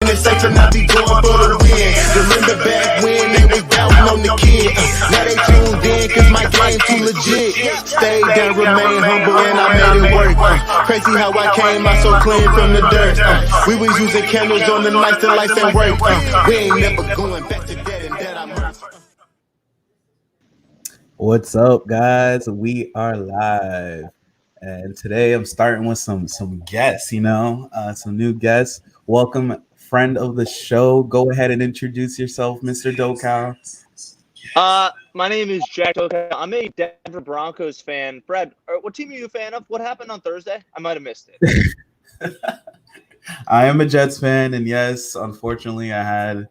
the Saints and I be going for the win. Remember back when they was doubting on the kid. Now they tuned in cause my game too legit. Stay down, remain humble, and I made it work. Crazy how I came out so clean from the dirt. We was using candles on the night till lights ain't work. We ain't never going back to that and that I'm hurt. What's up, guys? We are live, and today I'm starting with some guests. Some new guests. Welcome, friend of the show. Go ahead and introduce yourself, Mr. Dokow. My name is Jack Dokow. I'm a Denver Broncos fan. Brad, what team are you a fan of? What happened on Thursday? I might have missed it. I am a Jets fan, and yes, unfortunately, I had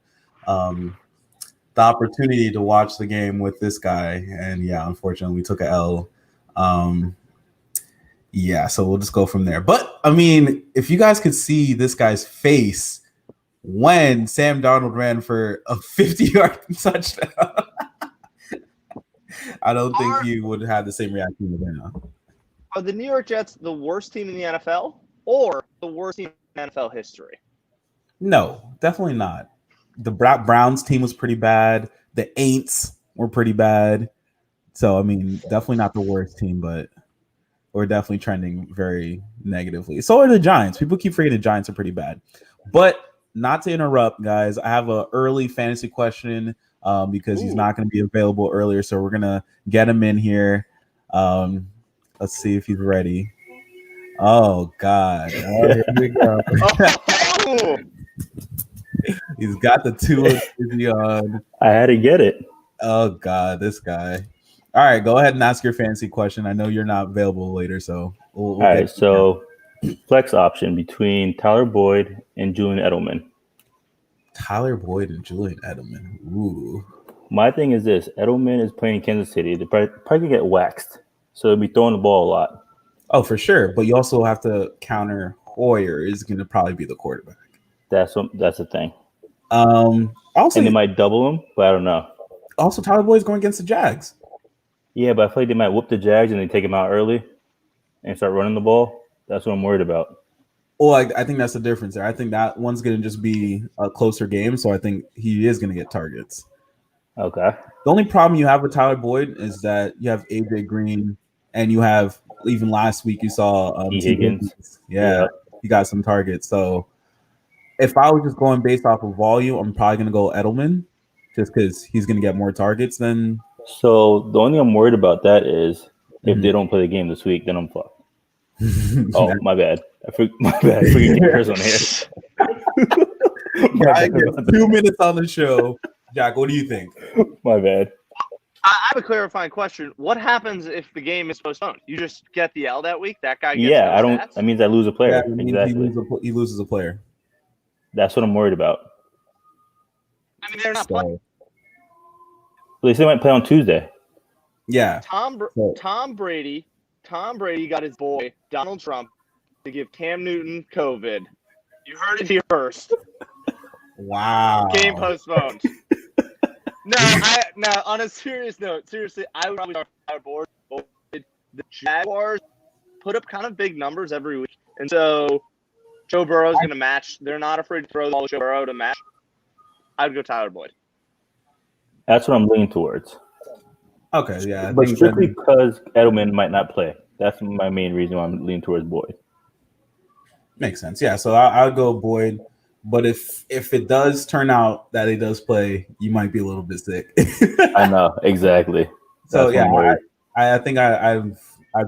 the opportunity to watch the game with this guy, and yeah, unfortunately, we took a L. So we'll just go from there. But I mean, if you guys could see this guy's face when Sam Darnold ran for a 50-yard touchdown, I don't think you would have the same reaction right now. Are the New York Jets the worst team in the NFL or the worst team in NFL history? No, definitely not. The Browns team was pretty bad. The Aints were pretty bad. So, I mean, definitely not the worst team, but we're definitely trending very negatively. So are the Giants. People keep forgetting the Giants are pretty bad. But not to interrupt, guys, I have an early fantasy question because he's not going to be available earlier. So we're going to get him in here. Let's see if he's ready. Oh, God. Oh, here we go. He's got the Tua on. I had to get it. Oh, God, this guy. All right, go ahead and ask your fantasy question. I know you're not available later, so we'll all right, so flex option between Tyler Boyd and Julian Edelman. Tyler Boyd and Julian Edelman. Ooh. My thing is this. Edelman is playing in Kansas City. They're probably going to get waxed, so they'll be throwing the ball a lot. Oh, for sure. But you also have to counter Hoyer is going to probably be the quarterback. That's the thing. Also, and they might double him, but I don't know. Also, Tyler Boyd's going against the Jags. Yeah, but I feel like they might whoop the Jags and they take him out early and start running the ball. That's what I'm worried about. Well, I think that's the difference there. I think that one's going to just be a closer game, so I think he is going to get targets. Okay. The only problem you have with Tyler Boyd is that you have AJ Green, and you have even last week you saw T. Higgins. Yeah, he got some targets. So if I was just going based off of volume, I'm probably going to go Edelman just because he's going to get more targets than. So the only thing I'm worried about that is if they don't play the game this week, then I'm fucked. Oh, my bad. My bad. I forget Chris on here. I get 2 minutes on the show. Jack, what do you think? My bad. I have a clarifying question. What happens if the game is postponed? You just get the L that week? That guy gets I don't. stats? That means I lose a player. Yeah, exactly. He loses a player. That's what I'm worried about. I mean, they're not playing. They still might play on Tuesday. Yeah. Tom Brady got his boy Donald Trump to give Cam Newton COVID. You heard it here first. Wow. Game postponed. No, on a serious note, I would probably start our board. The Jaguars put up kind of big numbers every week. And so Joe Burrow's going to match. They're not afraid to throw the ball to Joe Burrow to match. I would go Tyler Boyd. That's what I'm leaning towards. Okay, yeah. But strictly because Edelman might not play. That's my main reason why I'm leaning towards Boyd. Makes sense. Yeah, so I'll go Boyd. But if it does turn out that he does play, you might be a little bit sick. I know, exactly. So yeah, I think I'd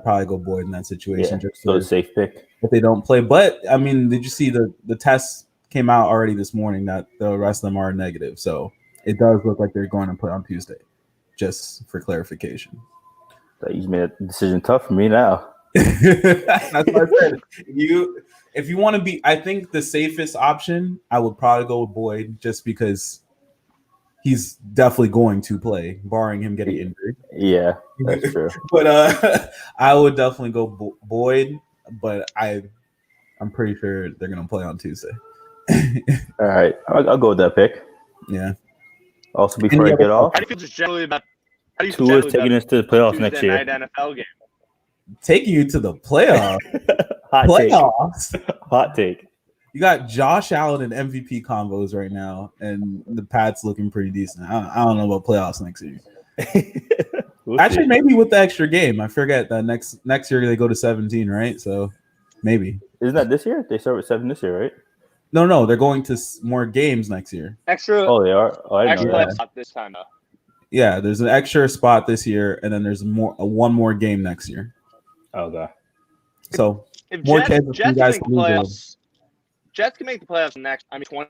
probably go Boyd in that situation. Yeah, so a safe pick if they don't play. But I mean, did you see the tests came out already this morning that the rest of them are negative? So it does look like they're going to play on Tuesday. Just for clarification. You made a decision tough for me now. That's what I said. If you want to be, I think the safest option, I would probably go with Boyd just because he's definitely going to play, barring him getting injured. Yeah, that's true. But I would definitely go Boyd, but I'm pretty sure they're going to play on Tuesday. All right, I'll go with that pick. Yeah. Also, before I get off, how do you feel just generally about Tua is taking us to the playoffs next year? NFL game. Taking you to the playoffs. Hot playoffs. Take. Hot take. You got Josh Allen and MVP combos right now, and the Pats looking pretty decent. I don't know about playoffs next year. We'll Actually, see. maybe with the extra game. I forget that next year they go to 17, right? So maybe. Isn't that this year? They start with 7 this year, right? No, they're going to more games next year. Extra, Oh, they are. Oh, I didn't extra know that. playoff spot this time though. Yeah, there's an extra spot this year, and then there's one more game next year. Oh god. So If more Jets, chances for Jets you can guys make to the lose. playoffs, Jets can make the playoffs next. 20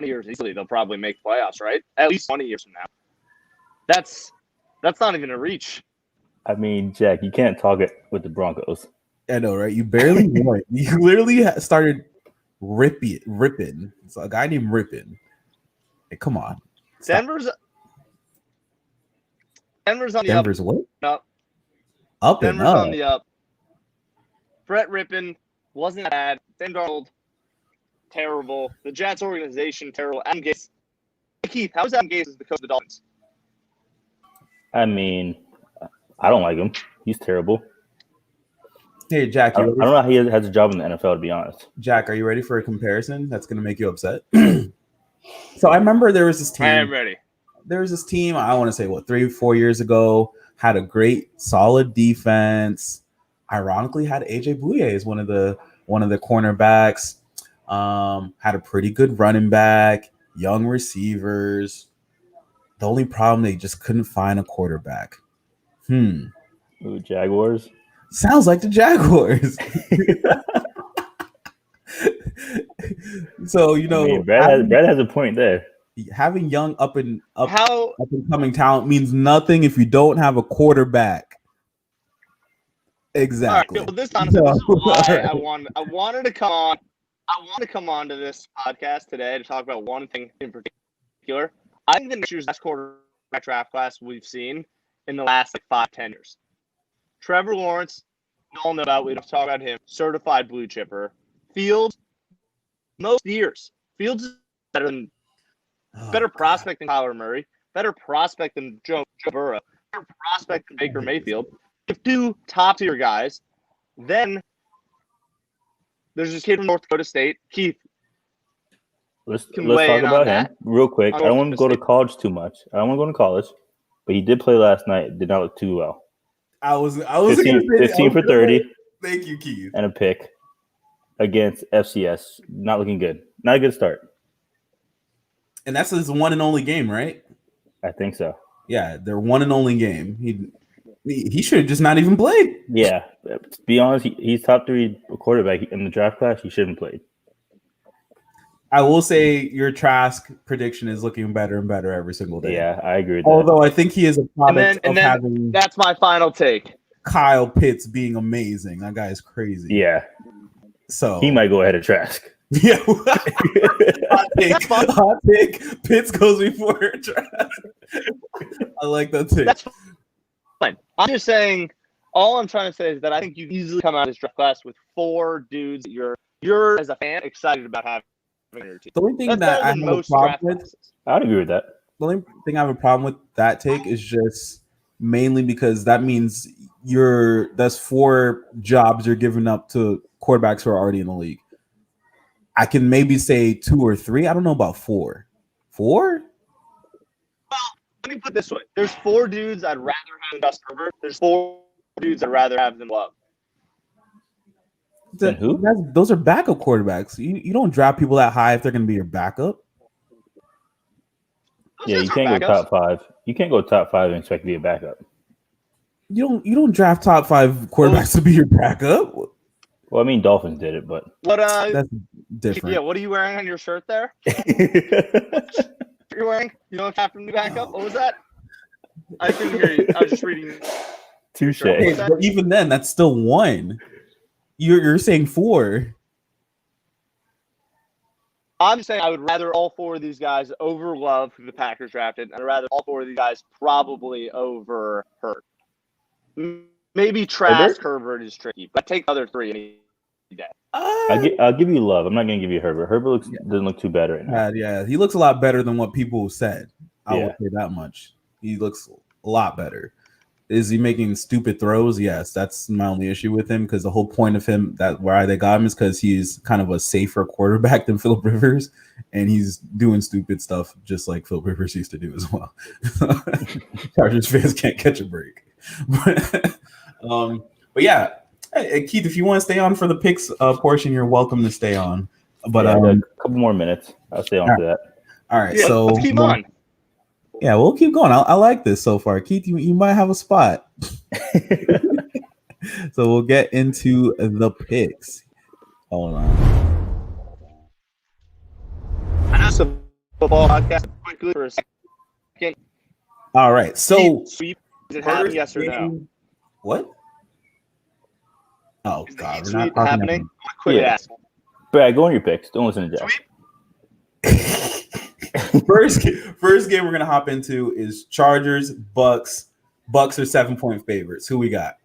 years easily. They'll probably make the playoffs, right? At least 20 years from now. That's not even a reach. I mean, Jack, you can't talk it with the Broncos. I know, right? You barely won. You literally started ripping. It's a guy named Rippin. Hey, come on. Stop. Denver's on the Denver's up. what? Up. Up and Denver's up. on the up. Brett Rippin wasn't bad. Sam Darnold, terrible. The Jets organization, terrible. Adam Gase. Keith, how is Adam Gase as the coach of the Dolphins? I mean, I don't like him. He's terrible. Hey, Jack, I don't know how he has a job in the NFL, to be honest. Jack, are you ready for a comparison that's going to make you upset? So I remember there was this team. I am ready. There was this team, I want to say, 3-4 years ago, had a great, solid defense. Ironically, had AJ Bouye as one of the cornerbacks. Had a pretty good running back, young receivers. The only problem, they just couldn't find a quarterback. Ooh, Jaguars. Sounds like the Jaguars. So, I mean, Brad has a point there. having young up and How coming talent means nothing if you don't have a quarterback. Exactly. All right, well, this honestly, this is why Alright. I wanted to come on. I want to come on to this podcast today to talk about one thing in particular. I think the next year's best quarterback draft class we've seen in the last 5-10 years. Trevor Lawrence, we all know about. We don't talk about him. Certified blue chipper. Fields, most years. Fields is better prospect than Kyler Murray. Better prospect than Joe Burrow. Better prospect than Baker Mayfield. You have two top tier guys. Then there's this kid from North Dakota State, Keith. Let's Can talk weigh in on about him that. real quick. I don't want to go to State. college too much. I don't want to go to college, but he did play last night. Did not look too well. I was 15, gonna say- 15 for 30 Thank you, Keith. and a pick against FCS. Not looking good. Not a good start. And that's his one and only game, right? I think so. Yeah, their one and only game. He should have just not even played. Yeah. To be honest, he's top 3 quarterback in the draft class. He shouldn't play. I will say your Trask prediction is looking better and better every single day. Yeah, I agree with that. Although I think he is a product And of then having that's my final take. Kyle Pitts being amazing. That guy is crazy. Yeah, So he might go ahead of Trask. Yeah. Hot take. Pitts goes before Trask. I like that take. That's fine. I'm just saying. All I'm trying to say is that I think you easily come out of this draft class with 4 dudes that you're as a fan excited about having on your team. The only thing That's that better I have than a most problem draft with, classes. I would agree with that. the only thing I have a problem with that take is just mainly because that means that's 4 jobs you're giving up to quarterbacks who are already in the league. I can maybe say 2 or 3. I don't know about 4. 4? Let me put it this way: there's 4 dudes I'd rather have than Dustin Herbert. There's 4 dudes I'd rather have than Love. And who? Those are backup quarterbacks. You don't draft people that high if they're going to be your backup. Those Yeah, guys you are can't go backups. top 5. You can't go top 5 and expect to be a backup. You don't draft top 5 quarterbacks to be your backup. Well, I mean, Dolphins did it, but What That's different. yeah, what are you wearing on your shirt there? You're wearing? You don't have from the backup? What was that? I couldn't hear you. I was just reading. touche. Hey, but even then, that's still 1. You're saying 4. I'm just saying I would rather all 4 of these guys over Love, who the Packers drafted, and I'd rather all 4 of these guys probably over Hurt. Maybe Trask Herbert is tricky, but I take the other 3 any day. I'll give you Love. I'm not going to give you Herbert. Herbert doesn't look too bad right now. Yeah, he looks a lot better than what people said. I Yeah. will say that much. He looks a lot better. Is he making stupid throws? Yes, that's my only issue with him because the whole point of him that why they got him is because he's kind of a safer quarterback than Phillip Rivers, and he's doing stupid stuff just like Phillip Rivers used to do as well. Chargers fans can't catch a break, but yeah, hey, Keith, if you want to stay on for the picks portion, you're welcome to stay on. But I got a couple more minutes. I'll stay on for that. All right, Yeah, so let's keep on. Yeah, we'll keep going. I like this so far. Keith, you might have a spot. So we'll get into the picks. Hold on. I know some football podcast quickly for a second. All right. So Sweep, is it happening, yes or no? What? Oh Is the God, heat we're not sweep talking happening? Quick Yeah. ask. Brad, go on your picks. Don't listen to Jack. Sweep? First game we're gonna hop into is Chargers, Bucks. Bucks are 7-point favorites. Who we got?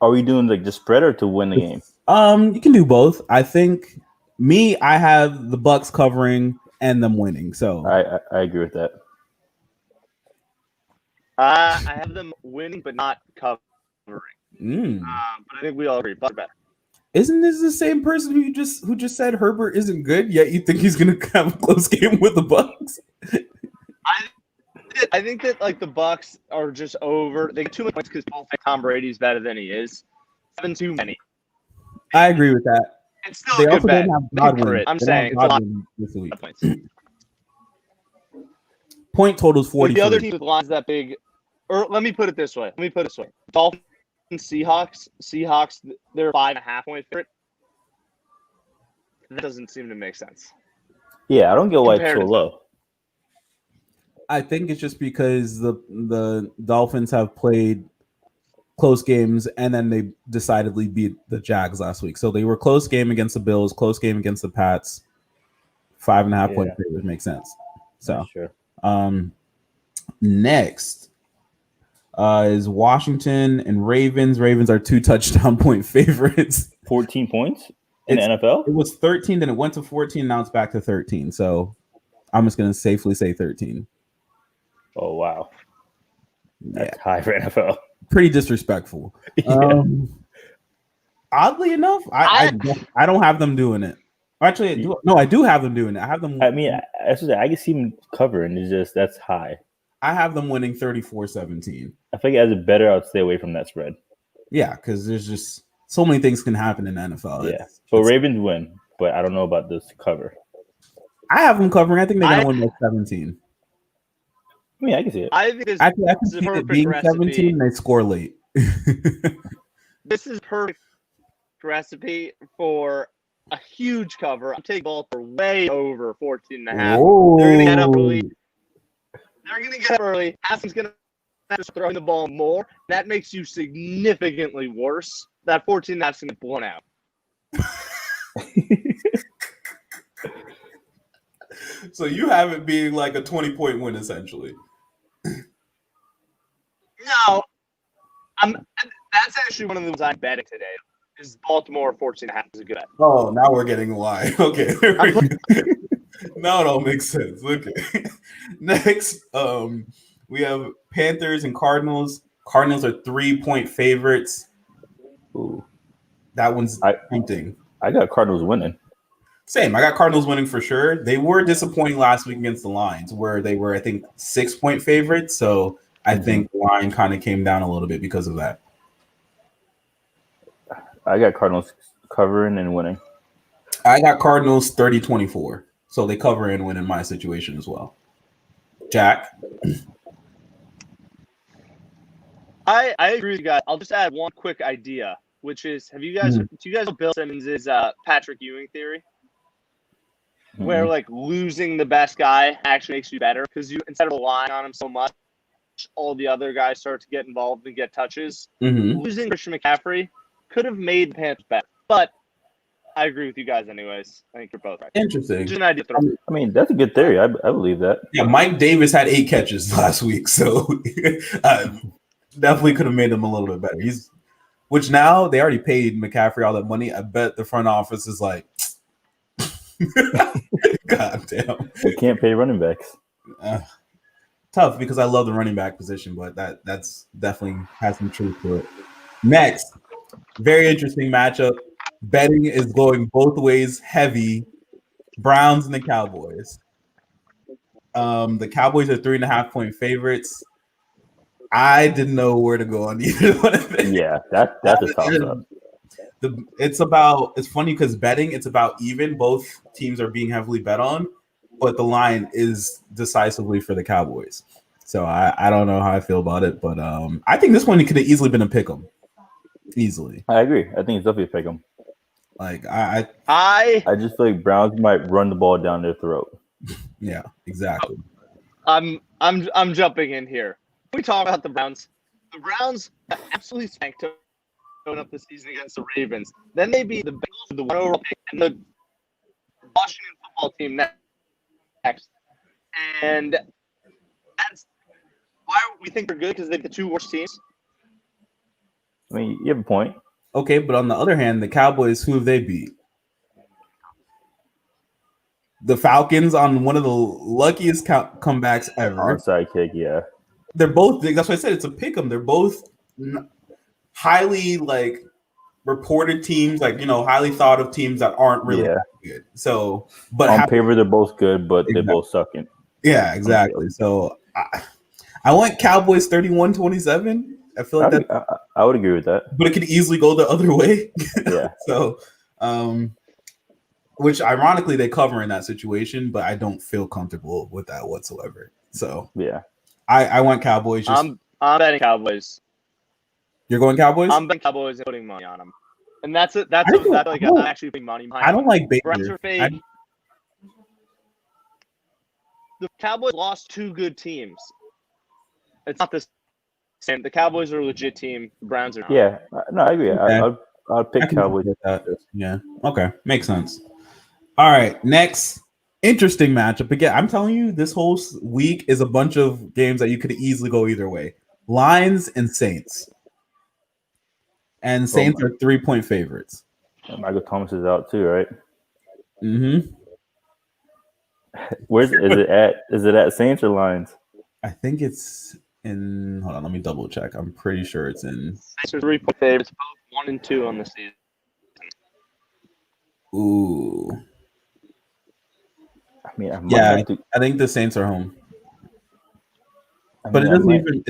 Are we doing like the spread or to win the game? You can do both. I think I have the Bucks covering and them winning. So I agree with that. I have them winning, but not covering. mm. But I think we all agree. Bucks are better. Isn't this the same person who just said Herbert isn't good, yet you think he's gonna have a close game with the Bucks? I think that like the Bucks are just over. They get too much points because people think Tom Brady's better than he is. 7 too many. I agree with that. It's still They a good also bet. don't have They cover Godwin. it. I'm They saying don't it's a have lot Godwin this week. of points. Point totals 40. The other team with lines that big, or let me put it this way. Dolphins, Seahawks. Seahawks, they're 5.5 point favorite. That doesn't seem to make sense. Yeah, I don't get why it's so Comparative. low. I think it's just because the Dolphins have played close games and then they decidedly beat the Jags last week. So they were close game against the Bills, close game against the Pats. 5.5 point favorite makes sense. So Sure. Next is Washington and Ravens. Ravens are 2 touchdown point favorites. 14 points in the It's- NFL? It was 13, then it went to 14. Now it's back to 13. So I'm just going to safely say 13. Oh, wow. Yeah, That's high for NFL. pretty disrespectful. Yeah. Oddly enough, I don't have them doing it. Actually, I do have them doing it. I have them. I mean, I can see him covering. It's just that's high. I have them winning 34-17. I think as a better, I'd stay away from that spread. Yeah, because there's just so many things can happen in the NFL. Yeah. So Ravens win, but I don't know about this cover. I have them covering. I think they're gonna win by 17. I mean, I can see it. I think this, I can this is see a it perfect being recipe. 17 and they score late. This is perfect recipe for a huge cover. I'm taking Baltimore way over 14.5. Whoa. They're gonna get up early. Haskins gonna start throwing the ball more. That makes you significantly worse. That 14.5 is gonna get blown out. So you have it being like a 20-point win essentially. No, that's actually one of the ones I'm betting today. Is Baltimore 14.5 is a good bet. Oh, now we're getting why. Okay. Now it all makes sense. Okay. Next, we have Panthers and Cardinals. Cardinals are 3-point favorites. Ooh. That one's tempting. I got Cardinals winning. Same. I got Cardinals winning for sure. They were disappointing last week against the Lions, where they were, I think, 6-point favorites. So I think the line kind of came down a little bit because of that. I got Cardinals covering and winning. I got Cardinals 30-24. So they cover and win in my situation as well. Jack? I agree with you guys. I'll just add one quick idea, which is do you guys know Bill Simmons' Patrick Ewing theory? Where like losing the best guy actually makes you better because you instead of relying on him so much, all the other guys start to get involved and get touches. Losing Christian McCaffrey could have made the Panthers better, but I agree with you guys anyways. I think you're both right. Interesting. Just an idea. I mean, that's a good theory. I believe that. Yeah, Mike Davis had 8 catches last week, so definitely could have made him a little bit better. Which now they already paid McCaffrey all that money. I bet the front office is like, God damn. We can't pay running backs. tough because I love the running back position, but that's definitely has some truth to it. Next, very interesting matchup. Betting is going both ways heavy. Browns and the Cowboys. The Cowboys are 3.5-point favorites. I didn't know where to go on either one of them. Yeah, that's a toss up. It's funny because betting, it's about even. Both teams are being heavily bet on, but the line is decisively for the Cowboys. So I don't know how I feel about it, but I think this one could have easily been a pick 'em. Easily. I agree. I think it's definitely a pick 'em. Like I just feel like Browns might run the ball down their throat. Yeah, exactly. I'm jumping in here. We talk about the Browns. The Browns absolutely spanked going up the season against the Ravens. Then they beat the Bengals with the 1 overall pick and the Washington football team next. And that's why we think they're good, because they're the two worst teams. I mean, you have a point. Okay, but on the other hand, the Cowboys, who have they beat? The Falcons on one of the luckiest comebacks ever. Onside kick, yeah. They're both. That's why I said it's a pick 'em. They're both highly reported teams, highly thought of teams that aren't really good. So, but on paper they're both good, but exactly. they both suck in. Yeah, exactly. So I want Cowboys 31-27. I feel like I would agree with that, but it could easily go the other way. Yeah. So, which ironically they cover in that situation, but I don't feel comfortable with that whatsoever. So yeah, I want Cowboys. I'm betting Cowboys. You're going Cowboys? I'm betting Cowboys and putting money on them, and that's it. I'm actually putting money behind. I don't like Baker. Browns are fake. The Cowboys lost two good teams. It's not the same. The Cowboys are a legit team. The Browns are not. Yeah, no, I agree. Okay. I'll pick Cowboys. Yeah. Okay. Makes sense. All right. Next interesting matchup. Again, I'm telling you, this whole week is a bunch of games that you could easily go either way. Lions and Saints. And Saints are 3-point favorites. Michael Thomas is out too, right? Mm-hmm. Is it at? Is it at Saints or Lions? I think it's in. Hold on, let me double check. I'm pretty sure it's in. Saints are 3-point favorites, both 1 and 2 on the season. Ooh. I mean, I think the Saints are home. But it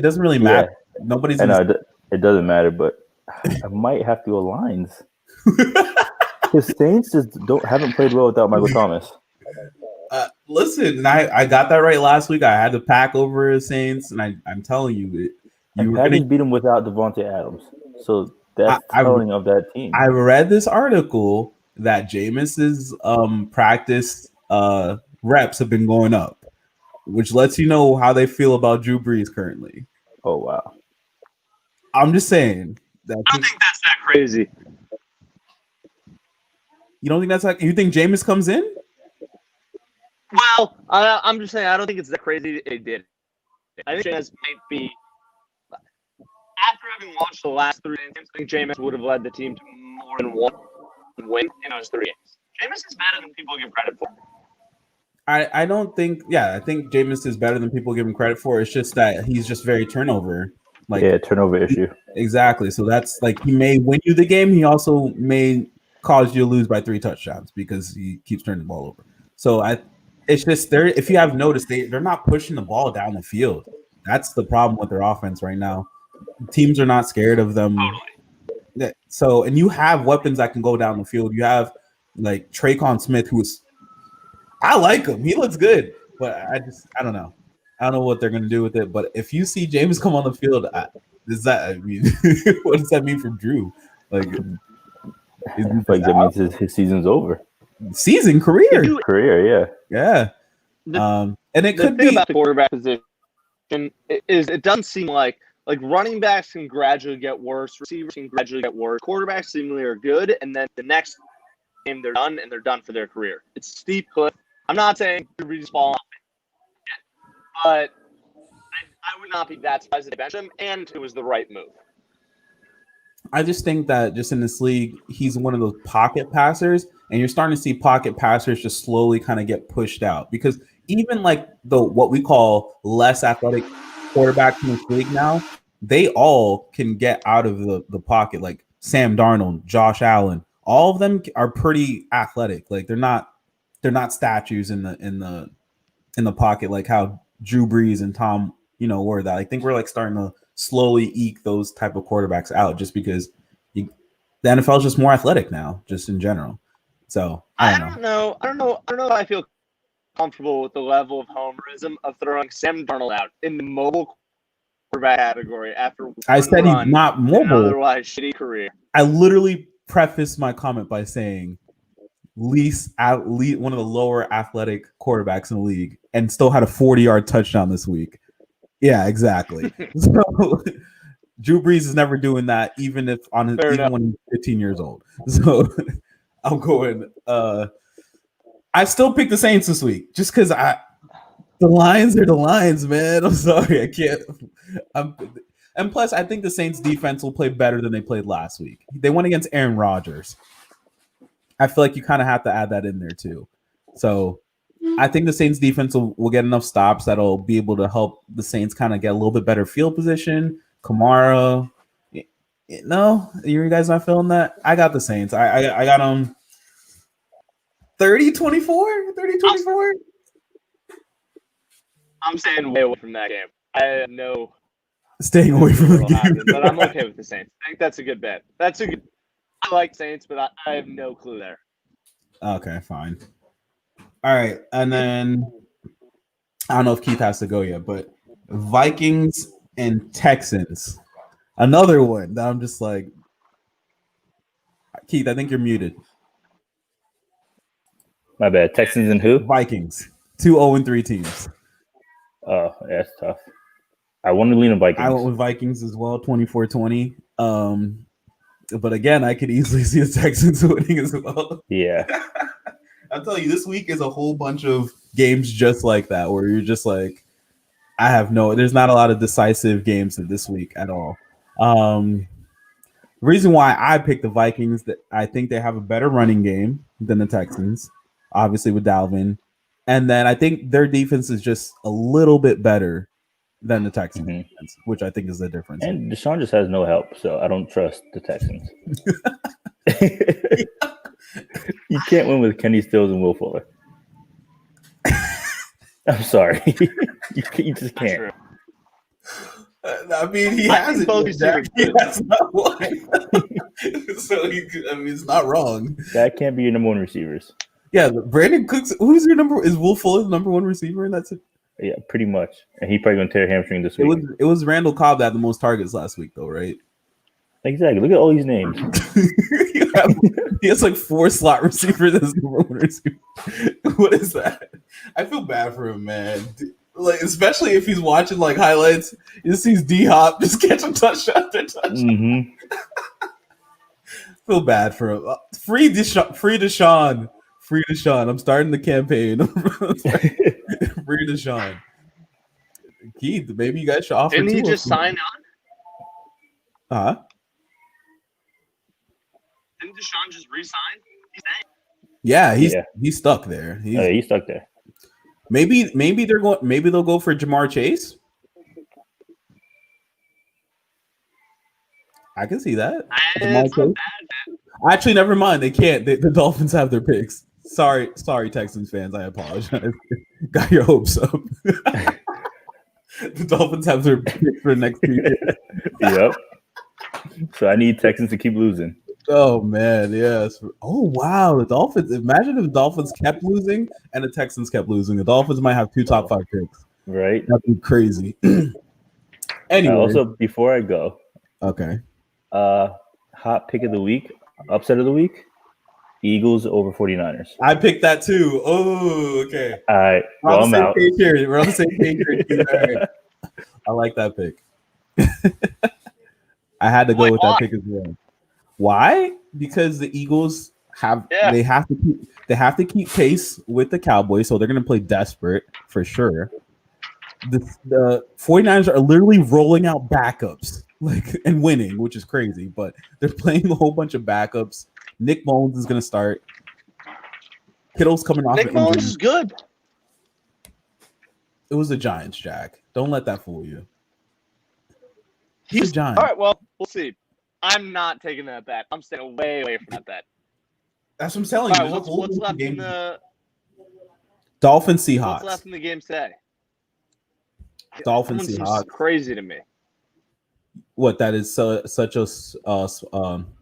doesn't really matter. Yeah. Nobody's. I know it doesn't matter, but I might have to go Lions. The Saints just haven't played well without Michael Thomas. Listen, I got that right last week. I had to pack over the Saints, and I'm telling you, Packers beat them without Devontae Adams, so that's telling of that team. I read this article that Jameis's practice reps have been going up, which lets you know how they feel about Drew Brees currently. Oh wow! I'm just saying that. I don't think that's that crazy. You don't think that's like? You think Jameis comes in? Well, I'm just saying I don't think it's that crazy that they did it. I think Jameis might be. After having watched the last 3 games, I think Jameis would have led the team to more than one win in those 3 games. Jameis is better than people give credit for. I don't think. Yeah, I think Jameis is better than people give him credit for. It's just that he's just very turnover. Turnover issue. Exactly. So that's he may win you the game. He also may cause you to lose by 3 touchdowns because he keeps turning the ball over. So it's just if you have noticed, they're not pushing the ball down the field. That's the problem with their offense right now. Teams are not scared of them. So, and you have weapons that can go down the field. You have Traquan Smith, I like him. He looks good, but I don't know. I don't know what they're going to do with it. But if you see James come on the field, what does that mean for Drew? That means his season's over. Career, yeah. And it could be be about the quarterback position is it doesn't seem like running backs can gradually get worse, receivers can gradually get worse. Quarterbacks seemingly are good, and then the next game they're done and they're done for their career. It's a steep cliff. I'm not saying Drew Brees fall off yet, but I would not be that surprised if they bench him, and it was the right move. I just think that just in this league, he's one of those pocket passers, and you're starting to see pocket passers just slowly kind of get pushed out because even like the what we call less athletic quarterbacks in this league now, they all can get out of the pocket. Like Sam Darnold, Josh Allen, all of them are pretty athletic. Like they're not statues in the pocket like how Drew Brees and Tom were that. I think we're like starting to slowly eke those type of quarterbacks out just because the NFL is just more athletic now, just in general. So I don't know. I don't know if I feel comfortable with the level of homerism of throwing Sam Darnold out in the mobile quarterback category after I said he's not mobile. Otherwise, shitty career. I literally prefaced my comment by saying least one of the lower athletic quarterbacks in the league, and still had a 40-yard touchdown this week. Yeah, exactly. So Drew Brees is never doing that, even when he's 15 years old. So I'm going. I still picked the Saints this week just because the Lions are the Lions, man. I'm sorry, I can't. And plus, I think the Saints defense will play better than they played last week. They went against Aaron Rodgers. I feel like you kind of have to add that in there too. So I think the Saints defense will get enough stops that'll be able to help the Saints kind of get a little bit better field position. Kamara, no, you guys not feeling that? I got the Saints. I got them 30-24. I'm staying way away from that game. I have no staying away from the game, but I'm okay with the Saints. I think that's a good bet. I like Saints, but I have no clue there. Okay, fine. All right, and then I don't know if Keith has to go yet, but Vikings and Texans, another one that I'm just like, Keith, I think you're muted. My bad. Texans and who? Vikings. 2 0-3 teams. Oh, that's tough. I want to lean on Vikings. I went with Vikings as well, 24-20. But again, I could easily see the Texans winning as well. Yeah. I'll tell you, this week is a whole bunch of games just like that, where you're just like, there's not a lot of decisive games this week at all. The reason why I picked the Vikings, that I think they have a better running game than the Texans, obviously with Dalvin. And then I think their defense is just a little bit better than the Texans defense, which I think is the difference. And Deshaun just has no help, so I don't trust the Texans. You can't win with Kenny Stills and Will Fuller. I'm sorry. you just can't. I mean, he hasn't. He has not won. So, it's not wrong. That can't be your number one receivers. Yeah, Brandon Cooks. Who's your number? Is Will Fuller the number one receiver? And that's it. Yeah, pretty much. And he probably gonna tear a hamstring this week. It was Randall Cobb that had the most targets last week, though, right? Exactly. Look at all these names. He has like 4 slot receivers as number one receiver. What is that? I feel bad for him, man. Like, especially if he's watching like highlights, he just sees D-Hop just catching touchdown after touchdown. Feel bad for him. Free Deshaun. I'm starting the campaign. Free Deshaun. Keith, maybe you guys should offer. Didn't he just sign on? Huh? Didn't Deshaun just resign? Yeah, he's stuck there. He's stuck there. Maybe they'll go for Jamar Chase. I can see that. It's not bad, man. Actually, never mind. They can't. The Dolphins have their picks. Sorry, Texans fans. I apologize. Got your hopes up. The Dolphins have their picks for the next 2 years. Yep. So I need Texans to keep losing. Oh man, yes. Oh wow, the Dolphins. Imagine if the Dolphins kept losing and the Texans kept losing. The Dolphins might have 2 top 5 picks. Right. That'd be crazy. Anyway. Also, before I go, okay. Hot pick of the week, upset of the week, Eagles over 49ers. I picked that too. Oh, okay. All right. Well, I'm out. We're on the same page here. All right. I like that pick. I had to go with that pick as well. Why? Because the Eagles they have to keep pace with the Cowboys, so they're going to play desperate for sure. The 49ers are literally rolling out backups like and winning, which is crazy. But they're playing a whole bunch of backups. Nick Mullins is going to start. Kittle's coming off Nick an injury. Mullins is good. It was the Giants, Jack. Don't let that fool you. He's a Giant. All right, well, we'll see. I'm not taking that bet. I'm staying way away from that bet. That's what I'm telling All you. right, There's a whole what's bunch of left in games. the Dolphins, Seahawks. what's left in the game today? Dolphins, That one seems Seahawks. crazy to me. What, that is such a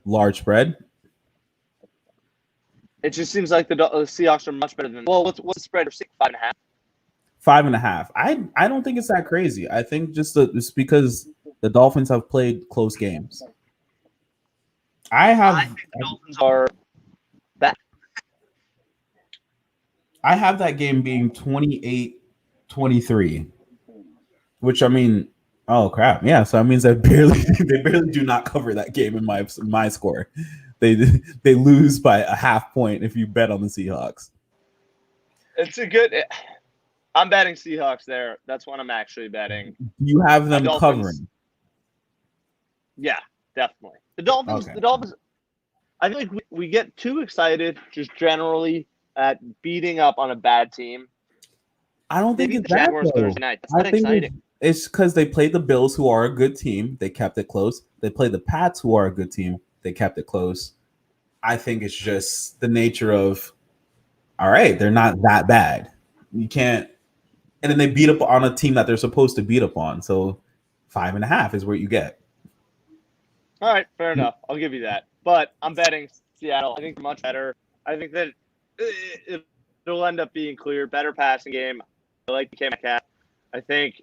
large spread? It just seems like the Seahawks are much better than. Well, what's the spread of 5.5? 5.5. I don't think it's that crazy. I think just it's because the Dolphins have played close games. I think the Dolphins are back. I have that game being 28-23, which I mean, oh crap, yeah. So that means they barely do not cover that game in my score. They lose by a half point if you bet on the Seahawks. It's a good. I'm betting Seahawks there. That's what I'm actually betting. You have them Dolphins. covering. Yeah, definitely. The Dolphins. Okay. The Dolphins. I think we get too excited just generally at beating up on a bad team. I don't They think beat it's the that Jaguars though. Thursday night. That's I not think exciting. it's because they played the Bills, who are a good team. They kept it close. They played the Pats, who are a good team. They kept it close. I think it's just the nature of, all right, they're not that bad. You can't. And then they beat up on a team that they're supposed to beat up on. So 5.5 is what you get. All right, fair enough. I'll give you that. But I'm betting Seattle. I think they're much better. I think that it'll end up being clear. Better passing game. I like DK Metcalf. I think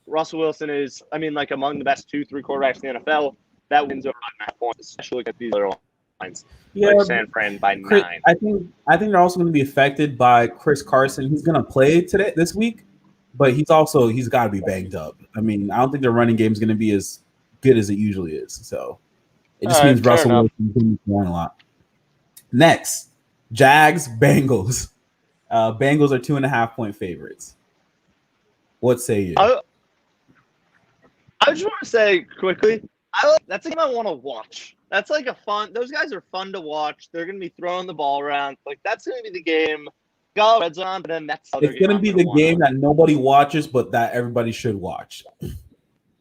Russell Wilson is, like among the best 2-3 quarterbacks in the NFL. That wins over 9 points, especially against these other lines. Yeah, like San Fran by 9. I think they're also going to be affected by Chris Carson. He's going to play this week, but he's got to be banged up. I don't think their running game is going to be as good as it usually is. So it just means Russell Wilson is going to be throwing a lot. Next, Jags, Bengals. Bengals are 2.5-point favorites. What say you? I just want to say quickly, that's a game I want to watch. That's like those guys are fun to watch. They're going to be throwing the ball around. Like, that's going to be the game. Got red zone, but then that's it's going to be the game that nobody watches, but that everybody should watch.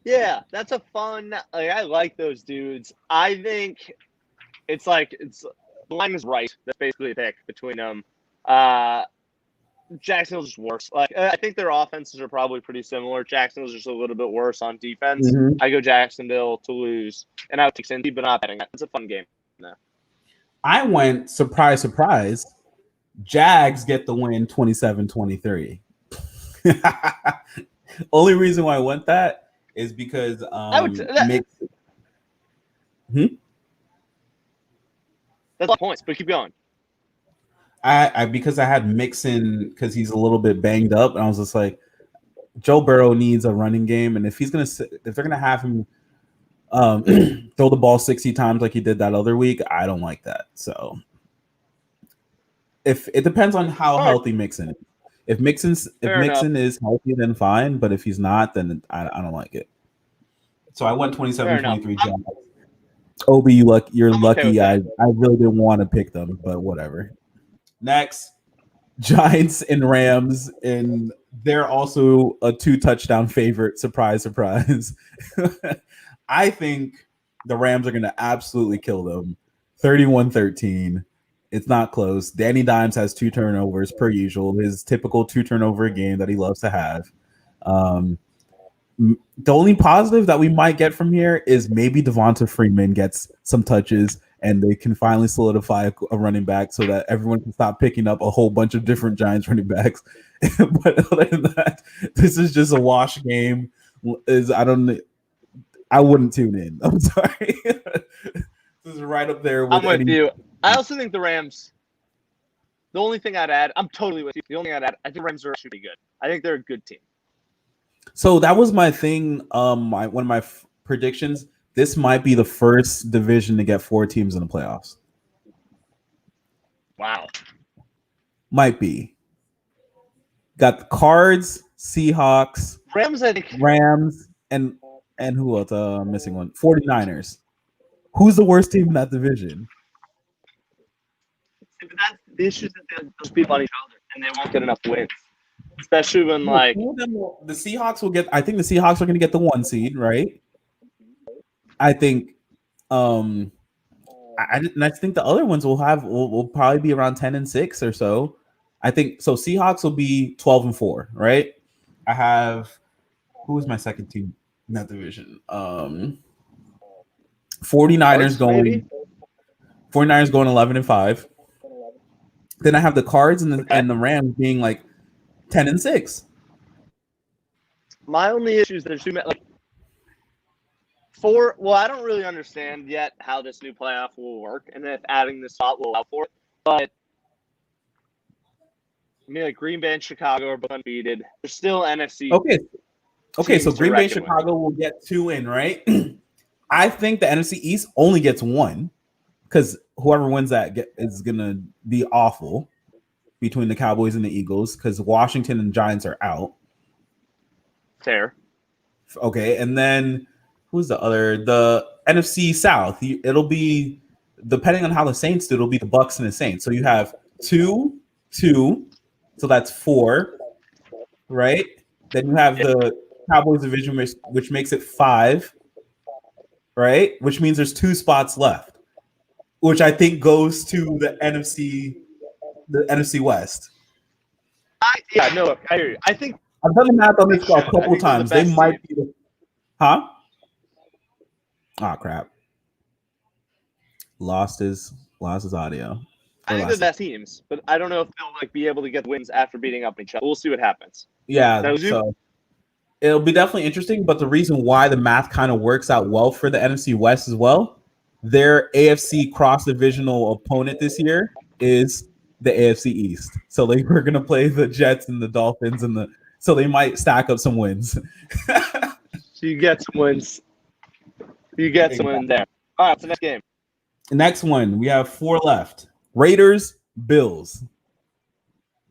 Yeah, that's a fun. I like those dudes. I think it's the line is right. That's basically a pick between them. Jacksonville's just worse. I think their offenses are probably pretty similar. Jacksonville's just a little bit worse on defense. Mm-hmm. I go Jacksonville to lose, and I would take Cindy, but not betting that. It's a fun game. No. I went surprise. Jags get the win 27-23. Only reason why I went that is because that's a lot of points, but keep going. Because I had Mixon because he's a little bit banged up, and I was just like, Joe Burrow needs a running game, and if they're gonna have him throw the ball 60 times like he did that other week, I don't like that. So if it depends on how healthy Mixon is. If Mixon is healthy, then fine, but if he's not, then I don't like it. So I went 27-23 Jags. Obi, you're lucky. I really didn't want to pick them, but whatever. Next, Giants and Rams, and they're also a 2-touchdown favorite. Surprise. I think the Rams are going to absolutely kill them. 31-13. It's not close. Danny Dimes has 2 turnovers per usual, his typical 2 turnover game that he loves to have. The only positive that we might get from here is maybe Devonta Freeman gets some touches and they can finally solidify a running back so that everyone can stop picking up a whole bunch of different Giants running backs. But other than that, this is just a wash game. I wouldn't tune in. I'm sorry. This is right up there with I'm with you. I also think the Rams, the only thing I'd add, I'm totally with you. The only thing I'd add, I think the Rams are actually pretty good. I think they're a good team. So that was my thing. One of my predictions. This might be the first division to get 4 teams in the playoffs. Wow. Might be. Got the Cards, Seahawks, Rams, I think. Rams, and And who else? Missing one. 49ers. Who's the worst team in that division? That's the issue is that those people on each other, and they won't get enough wins. Especially when like The Seahawks will get. I think the Seahawks are going to get the 1 seed, right? I think. I think the other ones will probably be around 10-6 or so. I think so. Seahawks will be 12-4, right? I have who is my second team in that division? 49ers going. maybe? 49ers going 11-5. Then I have the Cards and the Rams being like 10-6. My only issue is there's too many. Like, I don't really understand yet how this new playoff will work, and if adding this spot will allow for it. But I mean, like Green Bay and Chicago are both undefeated. There's still NFC. Okay. So teams to Green Bay, reckon with. Chicago will get 2 in, right? I think the NFC East only gets 1 because whoever wins that is gonna be awful between the Cowboys and the Eagles because Washington and Giants are out. Fair. Okay, and then who's the other? The NFC South. It'll be depending on how the Saints do. It'll be the Bucks and the Saints. So you have 2, so that's 4, right? Then you have the Cowboys division, which makes it 5, right? Which means there's 2 spots left, which I think goes to the NFC West. I hear you. I think I've done the math on this a couple times. They might be huh? Oh crap. Lost his audio. I think they're the best teams, but I don't know if they'll be able to get wins after beating up each other. We'll see what happens. Yeah, so it'll be definitely interesting. But the reason why the math kind of works out well for the NFC West as well, their AFC cross-divisional opponent this year is the AFC East. So they were going to play the Jets and the Dolphins, so they might stack up some wins. So you get some wins. You get some wins there. All right, so next game. The next one, we have 4 left. Raiders, Bills.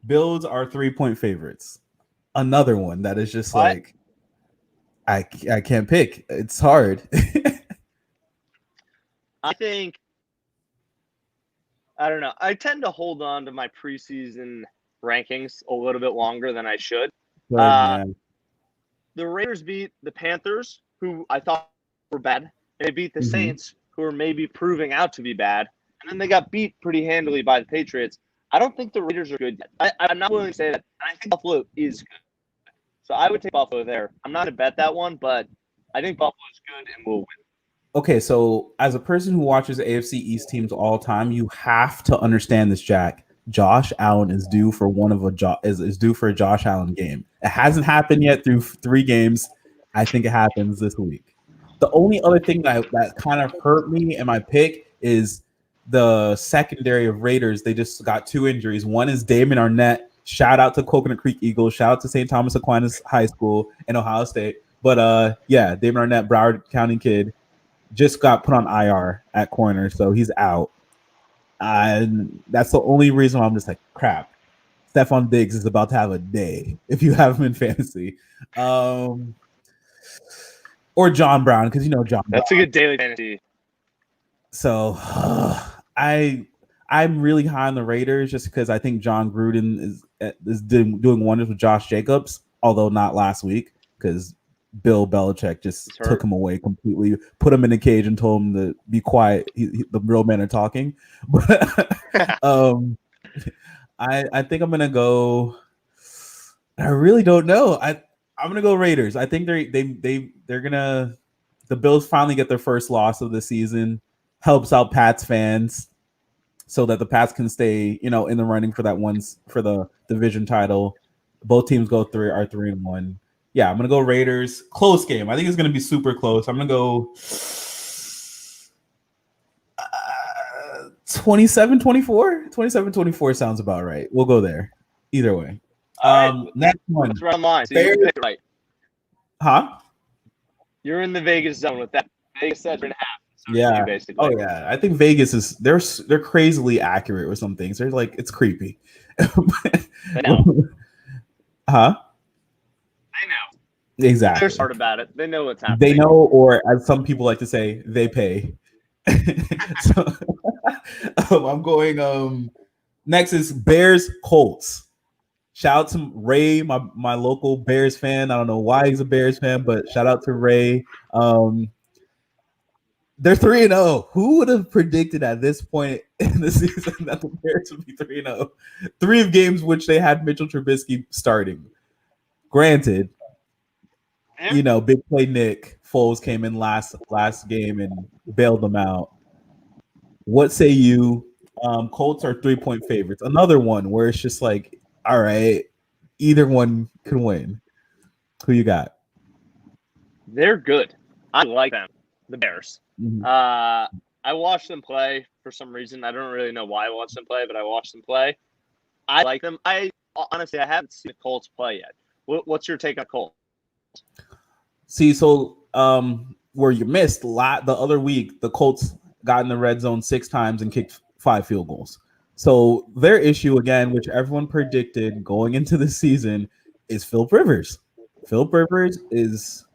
Bills are 3-point favorites. Another one that is just like I can't pick. It's hard. I don't know. I tend to hold on to my preseason rankings a little bit longer than I should. The Raiders beat the Panthers, who I thought were bad, and they beat the Saints, who are maybe proving out to be bad, and then they got beat pretty handily by the Patriots. I don't think the Raiders are good yet. I'm not willing to say that. I think Buffalo is good. So I would take Buffalo there. I'm not going to bet that one, but I think Buffalo is good and will win. Okay, so as a person who watches AFC East teams all the time, you have to understand this, Jack. Josh Allen is due for is due for a Josh Allen game. It hasn't happened yet through 3 games. I think it happens this week. The only other thing that kind of hurt me in my pick is the secondary of Raiders. They just got 2 injuries. One is Damon Arnett. Shout out to Coconut Creek Eagles. Shout out to St. Thomas Aquinas High School in Ohio State. But Damon Arnett, Broward County kid, just got put on IR at corner, so he's out. And that's the only reason why I'm just like, crap. Stephon Diggs is about to have a day if you have him in fantasy. Or John Brown, because John Brown. That's a good daily fantasy. So I'm really high on the Raiders just because I think John Gruden is doing wonders with Josh Jacobs, although not last week because Bill Belichick just took him away completely, put him in a cage and told him to be quiet. The real men are talking. But I think I'm gonna go. I really don't know. I'm gonna go Raiders. I think they're gonna. The Bills finally get their first loss of the season. Helps out Pats fans, so that the Pats can stay, in the running for the division title. Both teams are 3-1. Yeah, I'm gonna go Raiders. Close game. I think it's gonna be super close. I'm gonna go 27-24. 27-24 sounds about right. We'll go there. Either way. Next one. That's right on line. So you picked right. Huh? You're in the Vegas zone with that. Vegas said 3.5. So yeah. Basically. Oh yeah. I think Vegas is they're crazily accurate with some things. They're like it's creepy. I know. Huh? I know. Exactly. They're smart about it. They know what's happening. They know, or as some people like to say, they pay. So, I'm going. Next is Bears Colts. Shout out to Ray, my local Bears fan. I don't know why he's a Bears fan, but shout out to Ray. They're 3-0. Who would have predicted at this point in the season that the Bears would be 3-0? 3 of games which they had Mitchell Trubisky starting. Granted, big play Nick Foles came in last game and bailed them out. What say you? Colts are 3-point favorites. Another one where it's just like, all right, either one can win. Who you got? They're good. I like them, the Bears. Mhm. I watched them play for some reason. I don't really know why I watched them play, but I watched them play. I like them. I honestly haven't seen the Colts play yet. What's your take on Colts? See, so where you missed the other week, the Colts got in the red zone 6 times and kicked 5 field goals. So their issue again, which everyone predicted going into the season, is Philip Rivers. Philip Rivers is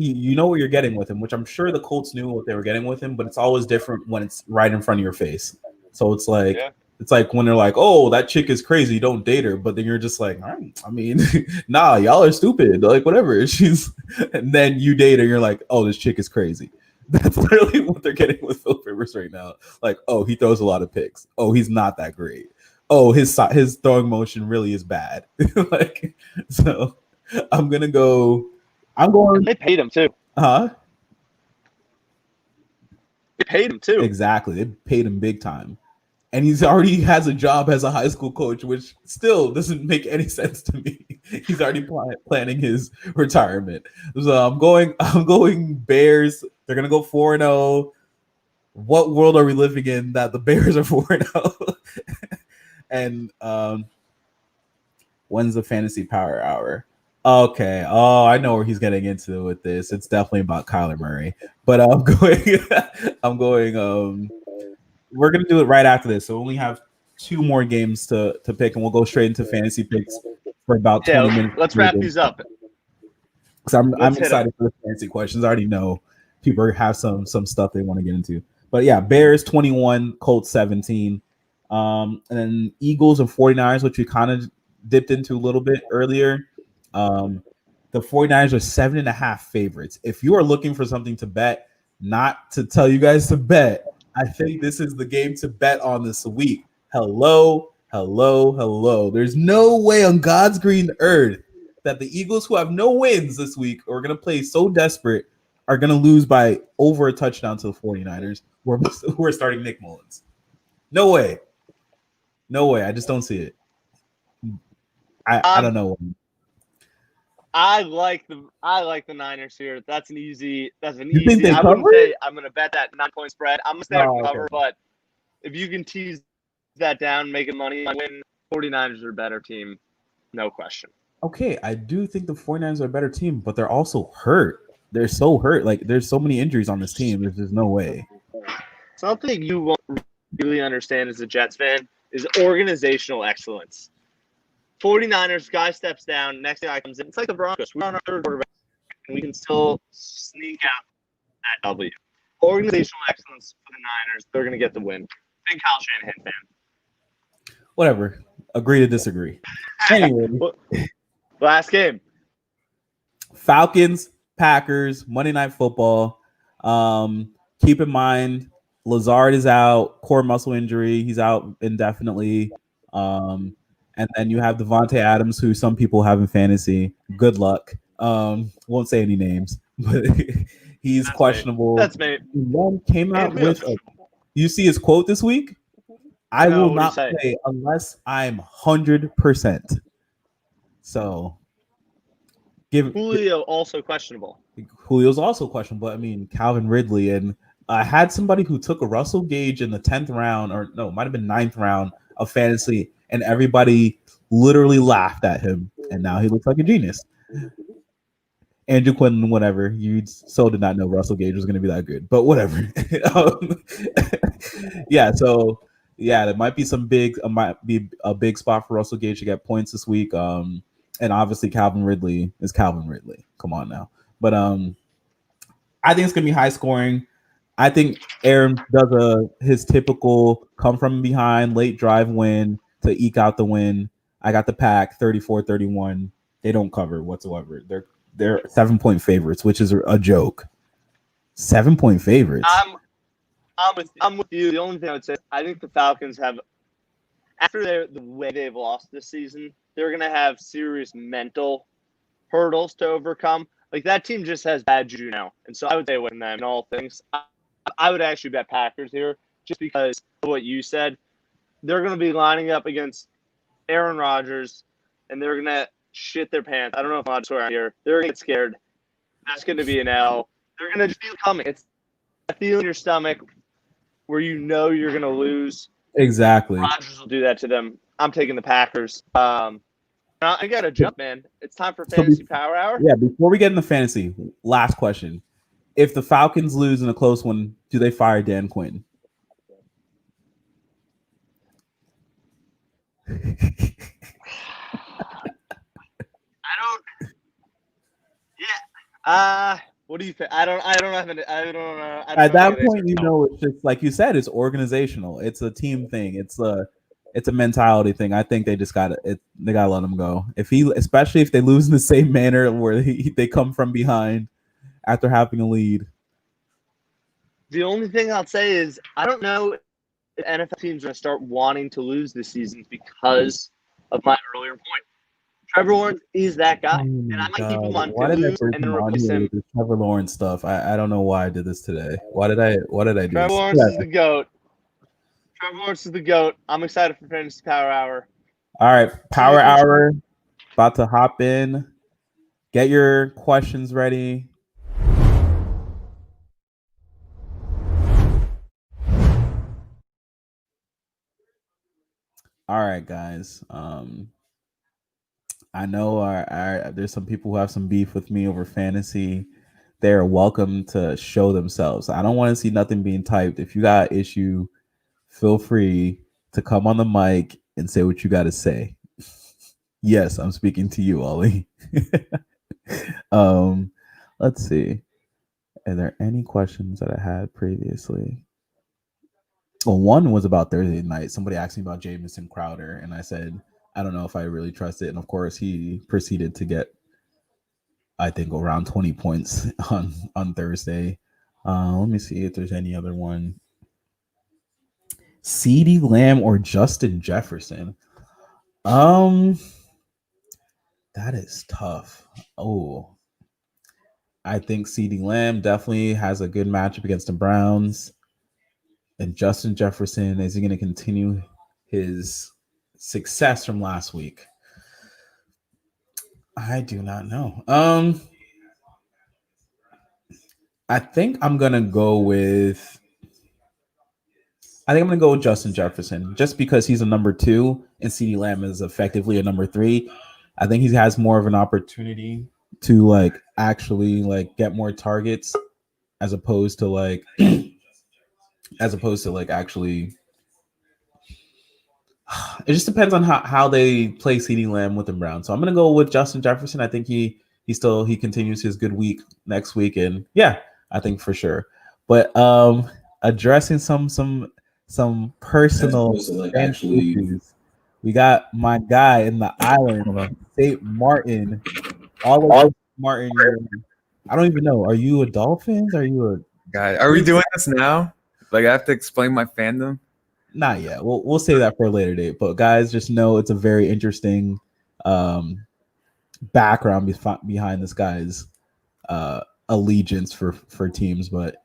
you know what you're getting with him, which I'm sure the Colts knew what they were getting with him, but it's always different when it's right in front of your face. So it's like It's like when they're like, "Oh, that chick is crazy, don't date her," but then you're just like, I mean, nah, y'all are stupid, like whatever. And then you date her, you're like, "Oh, this chick is crazy." That's literally what they're getting with Phil Rivers right now. Like, oh, he throws a lot of picks. Oh, he's not that great. Oh, his throwing motion really is bad. Like, so I'm going. They paid him too. Huh? They paid him too. Exactly. They paid him big time. And he's already has a job as a high school coach, which still doesn't make any sense to me. He's already planning his retirement. So I'm going Bears. They're gonna go 4-0. What world are we living in that the Bears are 4-0? And when's the fantasy power hour? Okay. Oh, I know where he's getting into with this. It's definitely about Kyler Murray. But I'm going. We're going to do it right after this. So we only have 2 more games to pick, and we'll go straight into fantasy picks for about 20 minutes. Let's wrap these up. Because I'm excited for the fantasy questions. I already know people have some stuff they want to get into. But yeah, Bears 21, Colts 17. And then Eagles and 49ers, which we kind of dipped into a little bit earlier. The 49ers are 7.5 favorites. If you are looking for something to bet, not to tell you guys to bet, I think this is the game to bet on this week. Hello. There's no way on God's green earth that the Eagles, who have no wins this week, are going to play so desperate, are going to lose by over a touchdown to the 49ers, who are starting Nick Mullins. No way. I just don't see it. I don't know. I like the Niners here. That's an easy. Think they I cover? wouldn't say I'm going to bet that 9-point spread. I'm going to say cover, but if you can tease that down, making money, win. 49ers are a better team, no question. Okay, I do think the 49ers are a better team, but they're also hurt. They're so hurt. Like, there's so many injuries on this team. There's just no way. Something you won't really understand as a Jets fan is organizational excellence. 49ers, guy steps down, next guy comes in. It's like the Broncos. We're on our third quarterback, and we can still sneak out that W. Organizational excellence for the Niners. They're going to get the win. Big Kyle Shanahan fan. Whatever. Agree to disagree. Anyway. Last game. Falcons, Packers, Monday Night Football. Keep in mind, Lazard is out, core muscle injury. He's out indefinitely. And then you have Devontae Adams, who some people have in fantasy. Good luck. Won't say any names, but he's questionable. That's me. One came out with you see his quote this week? I will not play unless I'm 100%. So Julio also questionable. Julio's also questionable, but I mean Calvin Ridley, and I had somebody who took a Russell Gage in the 10th round, or no, it might have been 9th round of fantasy, and everybody literally laughed at him, and now he looks like a genius. Andrew Quinn, whatever. You so did not know Russell Gage was going to be that good, but whatever. Yeah, there might be a big spot for Russell Gage to get points this week. And obviously Calvin Ridley is Calvin Ridley. Come on now. But I think it's gonna be high scoring. I think Aaron does his typical come from behind late drive win to eke out the win. I got the Pack 34-31. They don't cover whatsoever. They're 7-point favorites, which is a joke. 7-point favorites. I'm with you. The only thing I would say, I think the Falcons have, after the way they've lost this season, they're gonna have serious mental hurdles to overcome. Like, that team just has bad juju now, and so I would say win them in all things. I would actually bet Packers here, just because of what you said. They're gonna be lining up against Aaron Rodgers, and they're gonna shit their pants. I don't know if I'm allowed to swear here. They're gonna get scared. That's gonna be an L. They're gonna just feel coming. It's a feeling in your stomach where you know you're gonna lose. Exactly. Rodgers will do that to them. I'm taking the Packers. I gotta jump, man. It's time for Fantasy Power Hour. Yeah, before we get into fantasy, last question. If the Falcons lose in a close one, do they fire Dan Quinn? I don't. Yeah. What do you think? I don't have an. I don't know. At that point, you know, it's just like you said, it's organizational. It's a team thing. It's a mentality thing. I think they just got it. They gotta let him go. Especially if they lose in the same manner where they come from behind after having a lead. The only thing I'll say is I don't know if NFL teams are going to start wanting to lose this season because of my earlier point. Trevor Lawrence is that guy, and I might keep him on Why did I lose and then replace him. with this Trevor Lawrence stuff? I don't know why I did this today. What did I do? Trevor Lawrence is the GOAT. Trevor Lawrence is the GOAT. I'm excited for Fantasy Power Hour. All right, Power Hour. About to hop in. Get your questions ready. All right, guys. I know there's some people who have some beef with me over fantasy. They're welcome to show themselves. I don't want to see nothing being typed. If you got issue, feel free to come on the mic and say what you got to say. Yes, I'm speaking to you, Ollie. Let's see. Are there any questions that I had previously? Well, one was about Thursday night. Somebody asked me about Jamison Crowder, and I said, I don't know if I really trust it. And of course, he proceeded to get, I think, around 20 points on Thursday. Let me see if there's any other one. CeeDee Lamb or Justin Jefferson? That is tough. Oh, I think CeeDee Lamb definitely has a good matchup against the Browns. And Justin Jefferson, is he going to continue his success from last week? I do not know. I think I'm going to go with Justin Jefferson just because he's a number 2 and CeeDee Lamb is effectively a number 3. I think he has more of an opportunity to actually get more targets as opposed to actually. It just depends on how they play CeeDee Lamb with the Browns. So I'm gonna go with Justin Jefferson. I think he continues his good week next week, and yeah, I think for sure. But addressing some personal issues, we got my guy in the island, St. Martin. Martin, I don't even know. Are you a Dolphins? Are you a guy? Are we doing this now? I have to explain my fandom? Not yet. We'll save that for a later date. But guys, just know it's a very interesting background behind this guy's allegiance for teams. But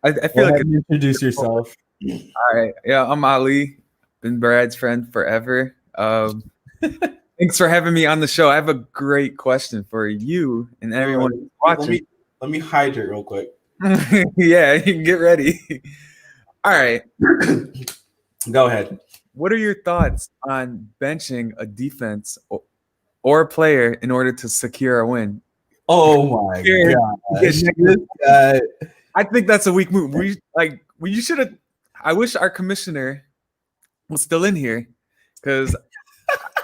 I feel like introduce yourself. All right. Yeah, I'm Ali. Been Brad's friend forever. Thanks for having me on the show. I have a great question for you and everyone watching. Let me hydrate real quick. Yeah, you can get ready. All right. Go ahead. What are your thoughts on benching a defense or a player in order to secure a win? Oh my god! I think that's a weak move. You should have. I wish our commissioner was still in here because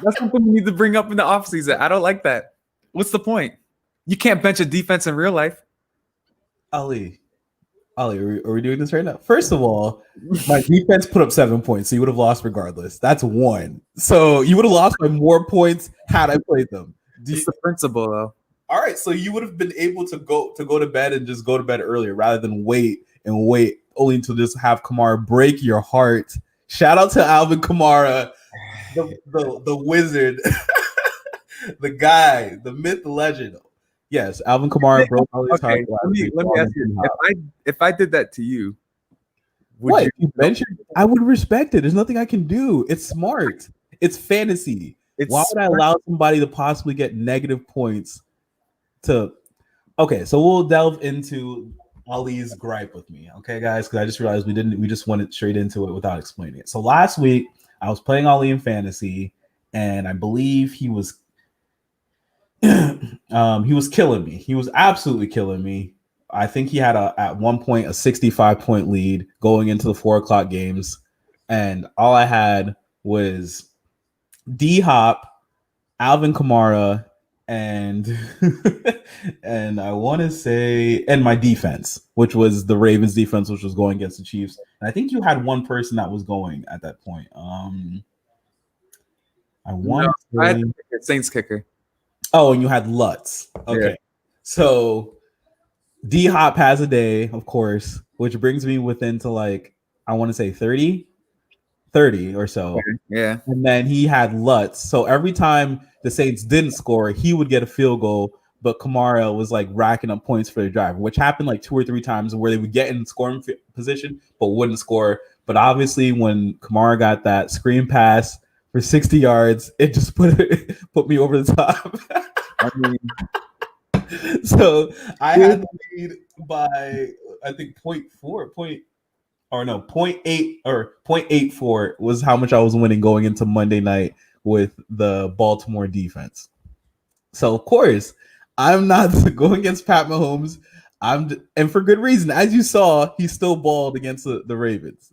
That's something we need to bring up in the offseason. I don't like that. What's the point? You can't bench a defense in real life. Ali, are we doing this right now? First of all, my defense put up 7 points, so you would have lost regardless. That's one. So you would have lost by more points had I played them. It's the principle, though. All right, so you would have been able to go to bed and just go to bed earlier rather than wait only to just have Kamara break your heart. Shout out to Alvin Kamara, the wizard, the guy, the myth, the legend. Yes, Alvin Kamara broke all his heart. Let me ask you: if I did that to you, would you mention? I would respect it. There's nothing I can do. It's smart. It's fantasy. Why would I allow somebody to possibly get negative points? Okay, so we'll delve into Ali's gripe with me, okay, guys? Because I just realized we just went straight into it without explaining it. So last week I was playing Ali in fantasy, and I believe he was killing me. He was absolutely killing me. I think he had at one point a 65-point lead going into the 4:00 games, and all I had was D Hop, Alvin Kamara, and and I want to say and my defense, which was the Ravens defense, which was going against the Chiefs. And I think you had one person that was going at that point. I had the Saints kicker. Oh, and you had Lutz. Okay. Yeah. So D Hop has a day, of course, which brings me within to like, I want to say 30 or so. Yeah. And then he had Lutz. So every time the Saints didn't score, he would get a field goal, but Kamara was like racking up points for the drive, which happened like 2 or 3 times where they would get in scoring position, but wouldn't score. But obviously when Kamara got that screen pass for 60 yards, it just put me over the top. I mean, so I had the lead by, I think 0.8 or 0.84 was how much I was winning going into Monday night with the Baltimore defense. So of course, I'm not going against Pat Mahomes. And for good reason. As you saw, he still balled against the Ravens.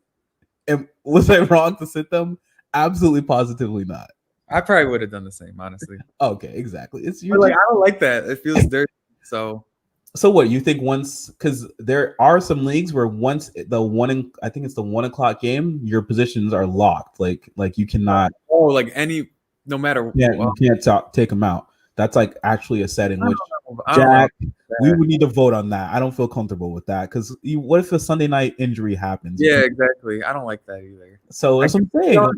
And was I wrong to sit them? Absolutely, positively not. I probably would have done the same, honestly. Okay, exactly. It's I don't like that. It feels dirty. So what you think once? Because there are some leagues where once I think it's the 1 o'clock game, your positions are locked. Like you cannot. Oh, like no matter. Yeah, you can't take them out. That's like actually a setting which Jack, we would need to vote on that. I don't feel comfortable with that because what if a Sunday night injury happens? Yeah, exactly. I don't like that either. So that's what I'm saying.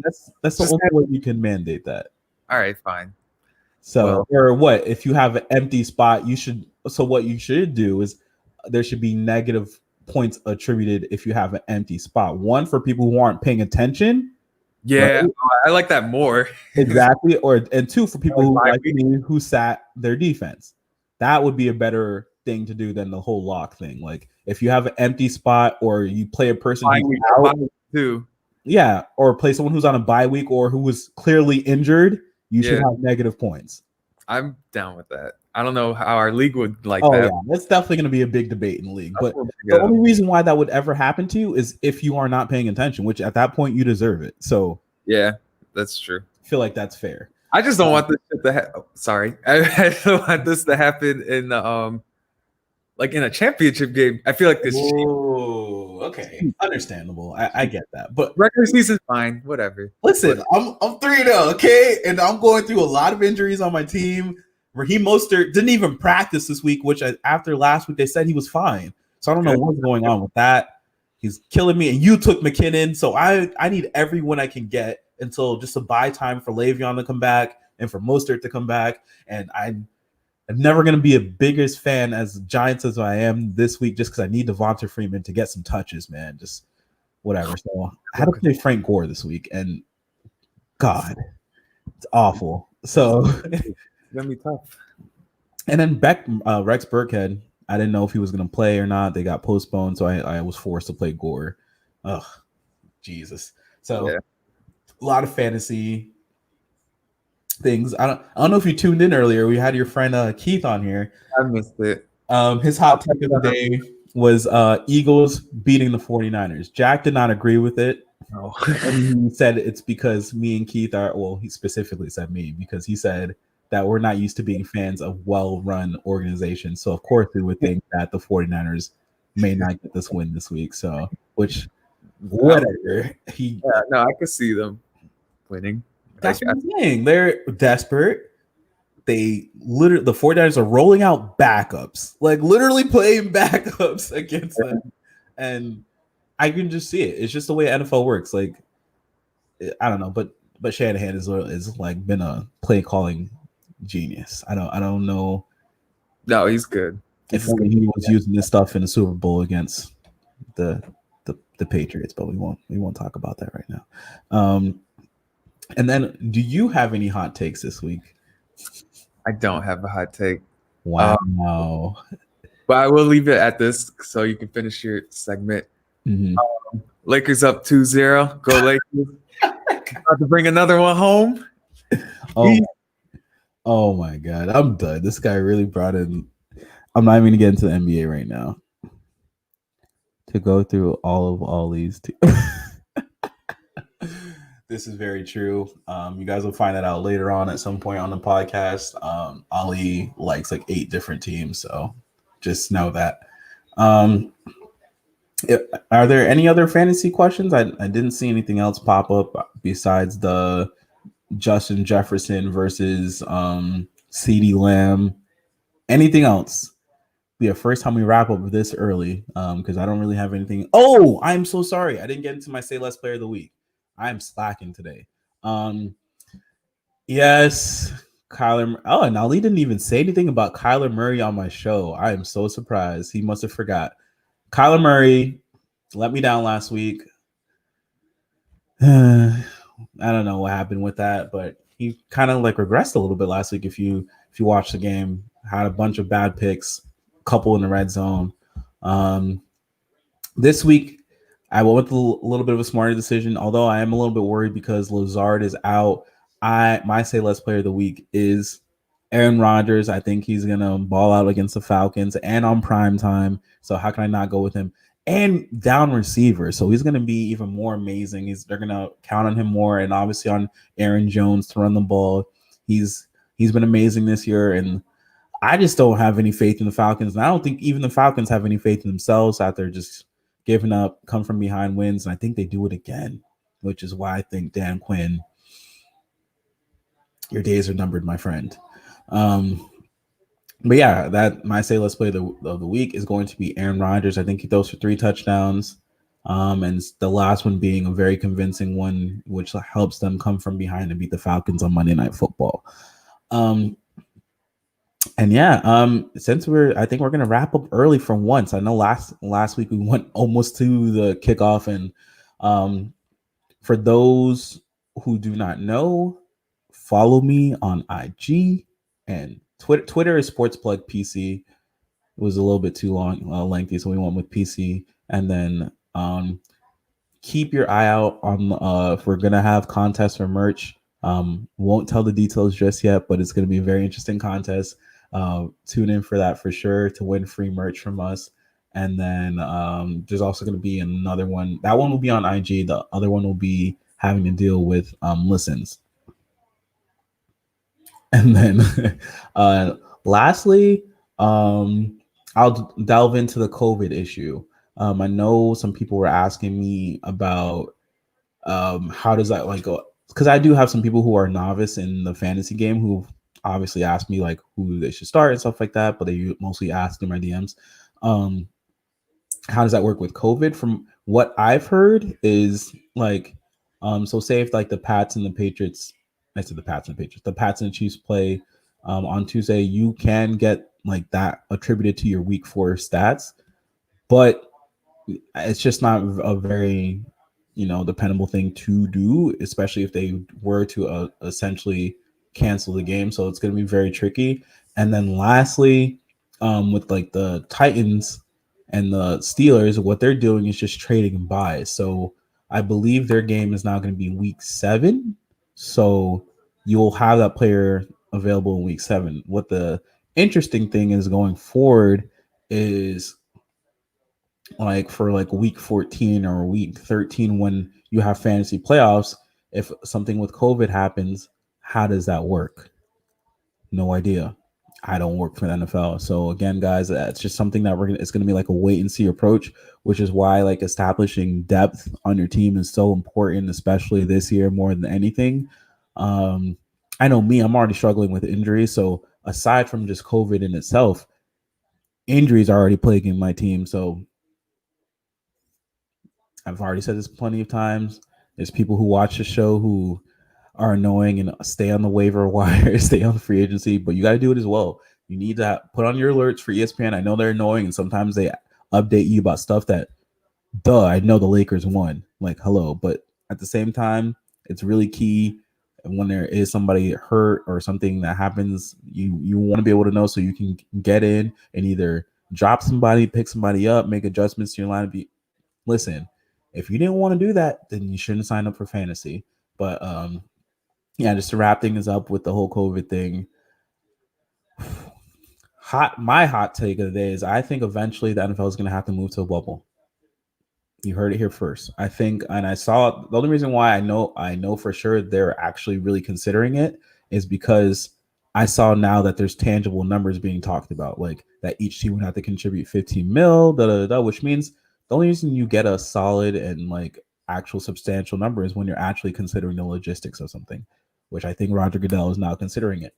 That's the only way you can mandate that. All right, fine. So or what if you have an empty spot? You should. So what you should do is there should be negative points attributed if you have an empty spot. One for people who aren't paying attention. Yeah, right? I like that more. Exactly. And 2 for people who sat their defense. That would be a better thing to do than the whole lock thing. Like if you have an empty spot or you play a person who's out, too. Yeah, or play someone who's on a bye week or who was clearly injured, you should have negative points. I'm down with that. I don't know how our league would like that. Yeah, that's definitely going to be a big debate in the league. But the only reason why that would ever happen to you is if you are not paying attention, which at that point you deserve it. So yeah, that's true. I feel like that's fair. I just don't want this shit to sorry. I don't want this to happen in the like in a championship game. I feel like this. Oh, okay, understandable. I get that, but regular season's fine. Whatever. Listen, I'm 3-0, okay, and I'm going through a lot of injuries on my team. Raheem Mostert didn't even practice this week, which after last week they said he was fine. So I don't know what's going on with that. He's killing me, and you took McKinnon, so I need every win I can get until just to buy time for Le'Veon to come back and for Mostert to come back. And I'm never going to be a biggest fan as Giants as I am this week just because I need Devonta Freeman to get some touches, man. Just whatever. So I had to play Frank Gore this week, and God, it's awful. So it's gonna be tough. And then Rex Burkhead, I didn't know if he was going to play or not. They got postponed, so I was forced to play Gore. Ugh, Jesus. So a lot of fantasy things. I don't know if you tuned in earlier. We had your friend Keith on here. I missed it. His hot take of the day was Eagles beating the 49ers. Jack did not agree with it. Oh. And he said it's because me and Keith are, well, he specifically said me because he said that we're not used to being fans of well-run organizations. So, of course, we would think that the 49ers may not get this win this week. So, which, whatever. Yeah, no, I could see them winning. That's what I'm saying. They're desperate. The 49ers are rolling out backups, like literally playing backups against them. And I can just see it. It's just the way NFL works. Like, I don't know, but Shanahan is like been a play calling genius. I don't know. No, he's good. If he was using this stuff in the Super Bowl against the Patriots, but we won't talk about that right now. And then, do you have any hot takes this week? I don't have a hot take. Wow. But I will leave it at this so you can finish your segment. Mm-hmm. Lakers up 2-0. Go Lakers. About to bring another one home. Oh my God. I'm done. This guy really brought in. I'm not even going to get into the NBA right now to go through all these. This is very true. You guys will find that out later on at some point on the podcast. Ali likes like 8 different teams, so just know that. Are there any other fantasy questions? I didn't see anything else pop up besides the Justin Jefferson versus CeeDee Lamb. Anything else? Be the first time we wrap up this early because I don't really have anything. Oh, I'm so sorry. I didn't get into my Say Less Player of the Week. I'm slacking today. Yes, Kyler. Oh, and Ali didn't even say anything about Kyler Murray on my show. I am so surprised. He must have forgot. Kyler Murray let me down last week. I don't know what happened with that, but he kind of like regressed a little bit last week. If you watch the game, had a bunch of bad picks, couple in the red zone. This week, I went with a little bit of a smarter decision, although I am a little bit worried because Lazard is out. My Say Less Player of the Week is Aaron Rodgers. I think he's going to ball out against the Falcons and on prime time. So how can I not go with him? And down receiver. So he's going to be even more amazing. They're going to count on him more, and obviously on Aaron Jones to run the ball. He's been amazing this year, and I just don't have any faith in the Falcons. And I don't think even the Falcons have any faith in themselves out there just giving up, come from behind wins. And I think they do it again, which is why I think Dan Quinn, your days are numbered, my friend. But yeah, that my Say Let's Play of the week is going to be Aaron Rodgers. I think he throws for 3 touchdowns. And the last one being a very convincing one, which helps them come from behind and beat the Falcons on Monday Night Football. And yeah, since I think we're gonna wrap up early for once. I know last week we went almost to the kickoff, and for those who do not know, follow me on IG and Twitter. Twitter is SportsPlug PC. It was a little bit too lengthy, so we went with PC. And then keep your eye out on if we're gonna have contests for merch. Won't tell the details just yet, but it's gonna be a very interesting contest. Tune in for that for sure to win free merch from us. And then there's also going to be another one. That one will be on IG. The other one will be having to deal with listens. And then lastly, I'll delve into the COVID issue. I know some people were asking me about how does that like go? Because I do have some people who are novice in the fantasy game who obviously ask me like who they should start and stuff like that, but they mostly ask in my DMs. How does that work with COVID? From what I've heard is like, so say if like the Pats and the Patriots, the Pats and the Chiefs play on Tuesday, you can get like that attributed to your week 4 stats, but it's just not a very, dependable thing to do, especially if they were to essentially cancel the game. So it's going to be very tricky. And then lastly, with like the Titans and the Steelers, what they're doing is just trading buys. So I believe their game is now going to be week 7. So you'll have that player available in week 7. What the interesting thing is going forward is like for like week 14 or week 13 when you have fantasy playoffs, if something with COVID happens, how does that work? No idea. I don't work for the NFL. So again, guys, it's just something that it's gonna be like a wait and see approach, which is why like establishing depth on your team is so important, especially this year more than anything. Um, I know me, I'm already struggling with injuries. So aside from just COVID in itself, injuries are already plaguing my team. So I've already said this plenty of times. There's people who watch the show who are annoying and stay on the waiver wire, stay on the free agency, but you got to do it as well. You need to put on your alerts for ESPN. I know they're annoying, and sometimes they update you about stuff that, I know the Lakers won. Like, hello. But at the same time, it's really key when there is somebody hurt or something that happens, you want to be able to know so you can get in and either drop somebody, pick somebody up, make adjustments to your lineup. Listen, if you didn't want to do that, then you shouldn't sign up for fantasy. But yeah, just to wrap things up with the whole COVID thing. My hot take of the day is I think eventually the NFL is going to have to move to a bubble. You heard it here first. I think, and I saw the only reason why I know for sure they're actually really considering it is because I saw now that there's tangible numbers being talked about, like that each team would have to contribute 15 mil, which means the only reason you get a solid and like actual substantial number is when you're actually considering the logistics of something, which I think Roger Goodell is now considering it.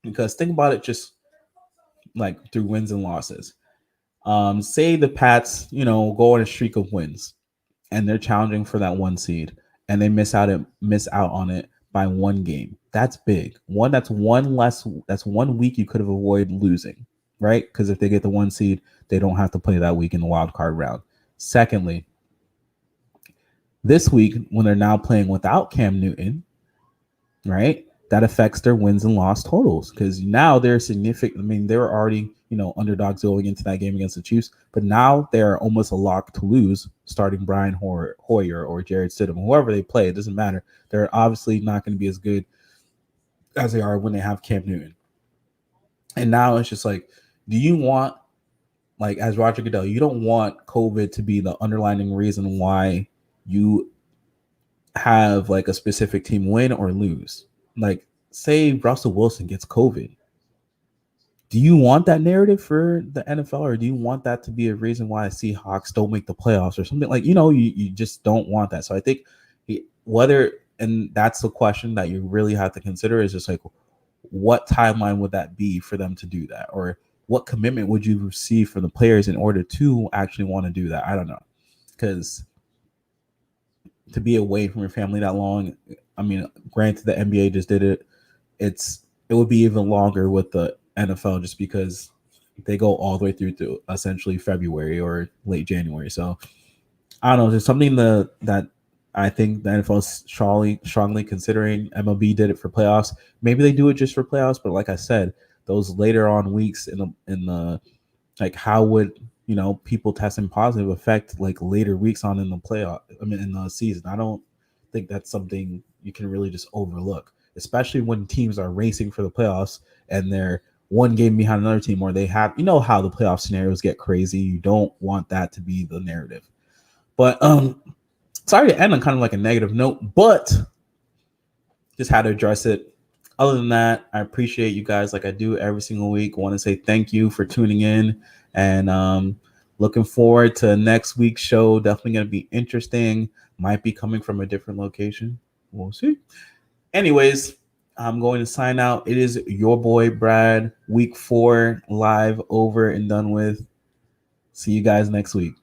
Because think about it just like through wins and losses. Say the Pats, go on a streak of wins and they're challenging for that 1 seed and they miss out on it by 1 game. That's big. That's 1 week you could have avoided losing, right? Because if they get the 1 seed, they don't have to play that week in the wild card round. Secondly, this week when they're now playing without Cam Newton, right? That affects their wins and loss totals because now they're significant. I mean, they were already, underdogs going into that game against the Chiefs, but now they're almost a lock to lose starting Brian Hoyer or Jared Stidham, whoever they play. It doesn't matter. They're obviously not going to be as good as they are when they have Cam Newton. And now it's just like, do you want, like as Roger Goodell, you don't want COVID to be the underlying reason why you have like a specific team win or lose. Like, say Russell Wilson gets COVID. Do you want that narrative for the NFL, or do you want that to be a reason why the Seahawks don't make the playoffs or something? Like, you just don't want that. So I think and that's the question that you really have to consider is just like, what timeline would that be for them to do that? Or what commitment would you receive from the players in order to actually want to do that? I don't know. Because to be away from your family that long, I mean, granted the NBA just did it. It would be even longer with the NFL just because they go all the way through to essentially February or late January. So I don't know. There's something that I think the NFL is strongly considering. MLB did it for playoffs. Maybe they do it just for playoffs, but like I said, those later on weeks in the like, how would people testing positive affect like later weeks on in the playoff? I mean, in the season, I don't think that's something you can really just overlook, especially when teams are racing for the playoffs and they're 1 game behind another team, or they have, how the playoff scenarios get crazy. You don't want that to be the narrative. But sorry to end on kind of like a negative note, but just had to address it. Other than that, I appreciate you guys like I do every single week. I want to say thank you for tuning in, and looking forward to next week's show. Definitely going to be interesting. Might be coming from a different location. We'll see. Anyways, I'm going to sign out. It is your boy Brad. Week 4 live, over and done with. See you guys next week.